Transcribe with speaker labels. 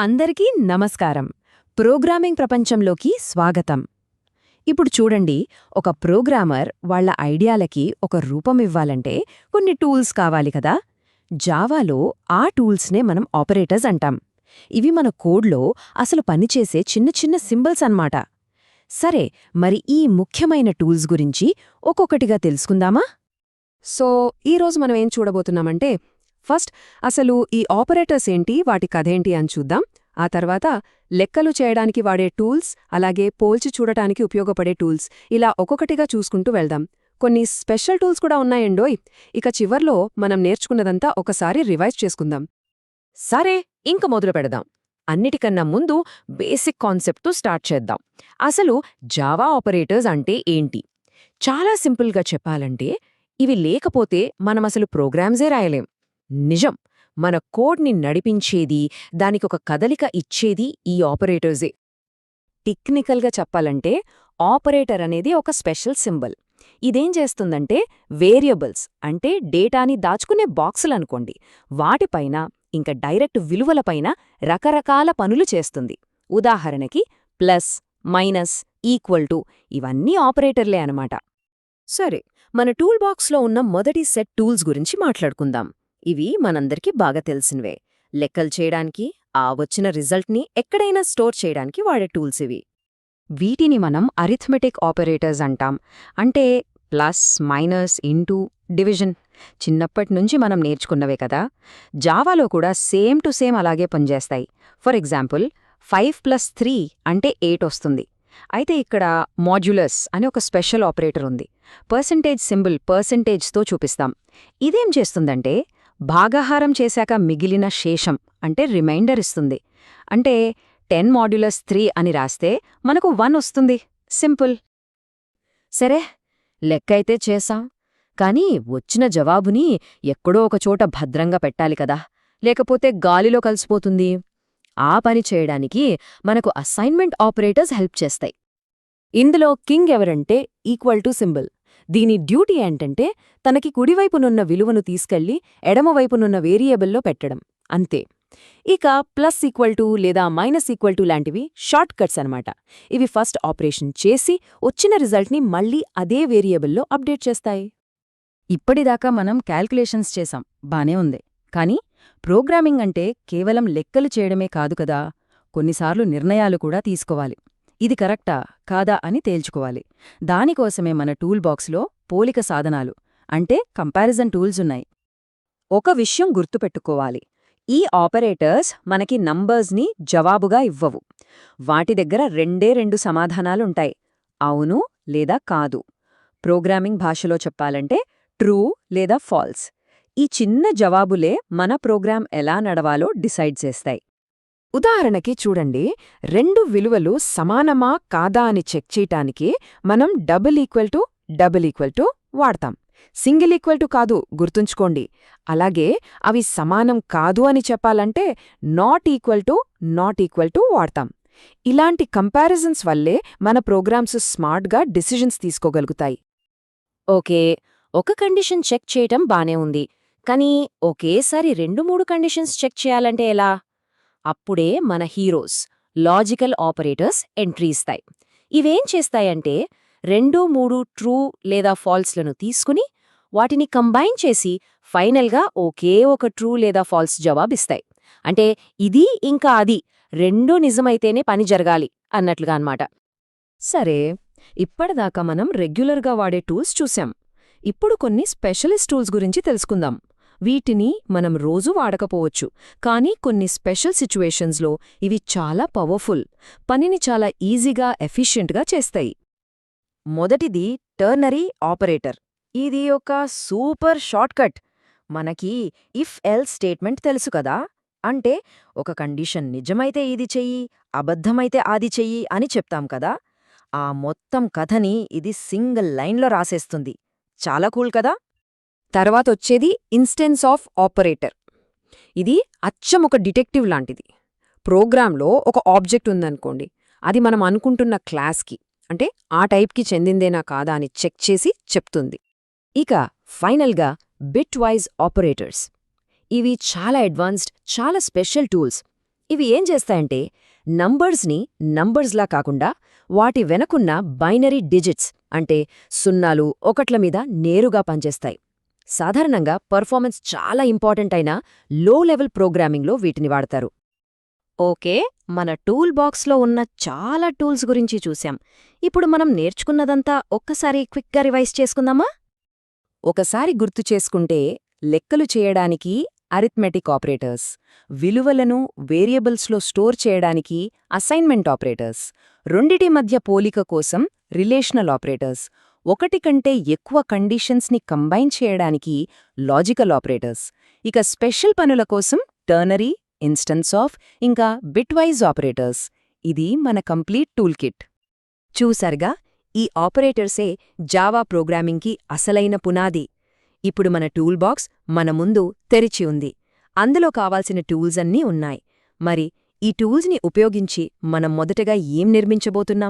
Speaker 1: అందరికీ నమస్కారం. ప్రోగ్రామింగ్ ప్రపంచంలోకి స్వాగతం. ఇప్పుడు చూడండి, ఒక ప్రోగ్రామర్ వాళ్ళ ఐడియాలకి ఒక రూపమివ్వాలంటే కొన్ని టూల్స్ కావాలి కదా. జావాలో ఆ టూల్స్నే మనం ఆపరేటర్స్ అంటాం. ఇవి మన కోడ్లో అసలు పనిచేసే చిన్న చిన్న సింబల్స్ అన్నమాట. సరే, మరి ఈ ముఖ్యమైన టూల్స్ గురించి ఒక్కొక్కటిగా తెలుసుకుందామా? సో ఈరోజు మనం ఏం చూడబోతున్నామంటే, ఫస్ట్ అసలు ఈ ఆపరేటర్స్ ఏంటి, వాటి కథేంటి అని చూద్దాం. ఆ తర్వాత లెక్కలు చేయడానికి వాడే టూల్స్, అలాగే పోల్చి చూడటానికి ఉపయోగపడే టూల్స్, ఇలా ఒక్కొక్కటిగా చూసుకుంటూ వెళ్దాం. కొన్ని స్పెషల్ టూల్స్ కూడా ఉన్నాయండోయ్. ఇక చివర్లో మనం నేర్చుకున్నదంతా ఒకసారి రివైజ్ చేసుకుందాం. సరే, ఇంక మొదలు పెడదాం. అన్నిటికన్నా ముందు బేసిక్ కాన్సెప్ట్తో స్టార్ట్ చేద్దాం. అసలు జావా ఆపరేటర్స్ అంటే ఏంటి? చాలా సింపుల్గా చెప్పాలంటే, ఇవి లేకపోతే మనమసలు ప్రోగ్రామ్సే రాయలేం. నిజం, మన కోడ్ని నడిపించేది, దానికొక కదలిక ఇచ్చేది ఈ ఆపరేటర్సే. టెక్నికల్గా చెప్పాలంటే, ఆపరేటర్ అనేది ఒక స్పెషల్ సింబల్. ఇదేం చేస్తుందంటే, వేరియబుల్స్ అంటే డేటాని దాచుకునే బాక్సులనుకోండి, వాటిపైన ఇంకా డైరెక్ట్ విలువలపైన రకరకాల పనులు చేస్తుంది. ఉదాహరణకి ప్లస్, మైనస్, ఈక్వల్ టు ఇవన్నీ ఆపరేటర్లే అనమాట. సరే, మన టూల్ బాక్స్లో ఉన్న మొదటి సెట్ టూల్స్ గురించి మాట్లాడుకుందాం. ఇవి మనందరికీ బాగా తెలిసినవే. లెక్కలు చేయడానికి, ఆ వచ్చిన రిజల్ట్ని ఎక్కడైనా స్టోర్ చేయడానికి వాడే టూల్స్ ఇవి. వీటిని మనం అరిథమెటిక్ ఆపరేటర్స్ అంటాం. అంటే ప్లస్, మైనస్, ఇంటూ, డివిజన్. చిన్నప్పటినుంచి మనం నేర్చుకున్నవే కదా. జావాలో కూడా సేమ్ టు సేమ్ అలాగే పనిచేస్తాయి. ఫర్ ఎగ్జాంపుల్ 5+3 అంటే 8 వస్తుంది. అయితే ఇక్కడ మాడ్యులస్ అని ఒక స్పెషల్ ఆపరేటర్ ఉంది. పర్సెంటేజ్ సింబల్ పర్సెంటేజ్తో చూపిస్తాం. ఇదేం చేస్తుందంటే, భాగాహారం చేశాక మిగిలిన శేషం అంటే రిమైండర్ ఇస్తుంది. అంటే 10 మాడ్యులస్ 3 అని రాస్తే మనకు 1 వస్తుంది. సింపుల్. సరే, లెక్కైతే చేశాం. కానీ వచ్చిన జవాబుని ఎక్కడో ఒకచోట భద్రంగా పెట్టాలి కదా, లేకపోతే గాలిలో కలిసిపోతుంది. ఆ పని చేయడానికి మనకు అసైన్మెంట్ ఆపరేటర్స్ హెల్ప్ చేస్తాయి. ఇందులో కింగ్ ఎవరంటే ఈక్వల్ టు సింబల్. దీని డ్యూటీ ఏంటంటే, తనకి కుడివైపునున్న విలువను తీసుకెళ్లి ఎడమవైపునున్న వేరియబుల్లో పెట్టడం, అంతే. ఇక ప్లస్ ఈక్వల్ టు లేదా మైనస్ ఈక్వల్ టు లాంటివి షార్ట్ కట్స్ అనమాట. ఇవి ఫస్ట్ ఆపరేషన్ చేసి వచ్చిన రిజల్ట్ని మళ్ళీ అదే వేరియబుల్లో అప్డేట్ చేస్తాయి. ఇప్పటిదాకా మనం క్యాల్కులేషన్స్ చేసాం, బానే ఉంది. కానీ ప్రోగ్రామింగ్ అంటే కేవలం లెక్కలు చేయడమే కాదు కదా, కొన్నిసార్లు నిర్ణయాలు కూడా తీసుకోవాలి. ఇది కరెక్టా కాదా అని తేల్చుకోవాలి. దానికోసమే మన టూల్ బాక్స్లో పోలిక సాధనాలు అంటే కంపారిజన్ టూల్స్ ఉన్నాయి. ఒక విషయం గుర్తుపెట్టుకోవాలి, ఈ ఆపరేటర్స్ మనకి నంబర్స్ని జవాబుగా ఇవ్వవు. వాటి దగ్గర రెండు సమాధానాలుంటాయి, అవును లేదా కాదు. ప్రోగ్రామింగ్ భాషలో చెప్పాలంటే ట్రూ లేదా ఫాల్స్. ఈ చిన్న జవాబులే మన ప్రోగ్రాం ఎలా నడవాలో డిసైడ్ చేస్తాయి. ఉదాహరణకి చూడండి, 2 విలువలు సమానమా కాదా అని చెక్ చేయటానికి మనం డబుల్ ఈక్వల్ టు వాడతాం. సింగిల్ ఈక్వల్ టు కాదు, గుర్తుంచుకోండి. అలాగే అవి సమానం కాదు అని చెప్పాలంటే నాట్ ఈక్వల్ టు వాడతాం. ఇలాంటి కంపారిజన్స్ వల్లే మన ప్రోగ్రామ్స్ స్మార్ట్గా డిసిజన్స్ తీసుకోగలుగుతాయి. ఓకే, ఒక కండిషన్ చెక్ చేయటం బానే ఉంది. కానీ ఒకేసారి 2-3 కండిషన్స్ చెక్ చేయాలంటే ఎలా? అప్పుడే మన హీరోస్ లాజికల్ ఆపరేటర్స్ ఎంట్రీ ఇస్తాయి. ఇవేం చేస్తాయంటే, 2-3 ట్రూ లేదా ఫాల్స్లను తీసుకుని వాటిని కంబైన్ చేసి ఫైనల్గా ఒకే ఒక ట్రూ లేదా ఫాల్స్ జవాబిస్తాయి. అంటే ఇది ఇంకా అది రెండూ నిజమైతేనే పని జరగాలి అన్నట్లుగా అన్నమాట. సరే, ఇప్పటిదాకా మనం రెగ్యులర్గా వాడే టూల్స్ చూశాం. ఇప్పుడు కొన్ని స్పెషలిస్ట్ టూల్స్ గురించి తెలుసుకుందాం. వీటిని మనం రోజూ వాడకపోవచ్చు, కానీ కొన్ని స్పెషల్ సిచ్యువేషన్స్లో ఇవి చాలా పవర్ఫుల్, పనిని చాలా ఈజీగా ఎఫిషియెంట్గా చేస్తాయి. మొదటిది టర్నరీ ఆపరేటర్. ఇది ఒక సూపర్ షార్ట్కట్. మనకి ఇఫ్ ఎల్స్ స్టేట్మెంట్ తెలుసు కదా. అంటే ఒక కండిషన్ నిజమైతే ఇది చెయ్యి, అబద్ధమైతే అది చెయ్యి అని చెప్తాం కదా. ఆ మొత్తం కథని ఇది సింగిల్ లైన్లో రాసేస్తుంది. చాలా కూల్ కదా. తర్వాతొచ్చేది ఇన్స్టెన్స్ ఆఫ్ ఆపరేటర్. ఇది అచ్చం ఒక డిటెక్టివ్ లాంటిది. ప్రోగ్రాంలో ఒక ఆబ్జెక్ట్ ఉందనుకోండి, అది మనం అనుకుంటున్న క్లాస్కి అంటే ఆ టైప్కి చెందిందేనా కాదా అని చెక్ చేసి చెప్తుంది. ఇక ఫైనల్గా బిట్ వైజ్ ఆపరేటర్స్. ఇవి చాలా అడ్వాన్స్డ్, చాలా స్పెషల్ టూల్స్. ఇవి ఏం చేస్తాయంటే నంబర్స్ని నంబర్స్లా కాకుండా వాటి వెనకున్న బైనరీ డిజిట్స్ అంటే సున్నాలు ఒకట్ల మీద నేరుగా పనిచేస్తాయి. సాధారణంగా పర్ఫార్మెన్స్ చాలా ఇంపార్టెంట్ అయిన లో లెవెల్ ప్రోగ్రామింగ్లో వీటిని వాడతారు. ఓకే, మన టూల్ బాక్స్లో ఉన్న చాలా టూల్స్ గురించి చూశాం. ఇప్పుడు మనం నేర్చుకున్నదంతా ఒక్కసారి క్విక్గా రివైజ్ చేసుకుందామా? ఒకసారి గుర్తు చేసుకుంటే లెక్కలు చేయడానికి అరిథ్మెటిక్ ఆపరేటర్స్, విలువలను వేరియబుల్స్లో స్టోర్ చేయడానికి అసైన్మెంట్ ఆపరేటర్స్, రెండిటి మధ్య పోలిక కోసం రిలేషనల్ ఆపరేటర్స్, ఒకటి కంటే ఎక్కువ కండిషన్స్ని కంబైన్ చేయడానికి లాజికల్ ఆపరేటర్స్, ఇక స్పెషల్ పనుల కోసం టర్నరీ, ఇన్స్టెన్స్ ఆఫ్, ఇంకా బిట్వైజ్ ఆపరేటర్స్. ఇది మన కంప్లీట్ టూల్ కిట్. చూసారుగా, ఈ ఆపరేటర్సే జావా ప్రోగ్రామింగ్కి అసలైన పునాది. ఇప్పుడు మన టూల్ బాక్స్ మన ముందు తెరిచి ఉంది. అందులో కావాల్సిన టూల్స్ అన్నీ ఉన్నాయి. మరి ఈ టూల్స్ని ఉపయోగించి మనం మొదటగా ఏం నిర్మించబోతున్నాం?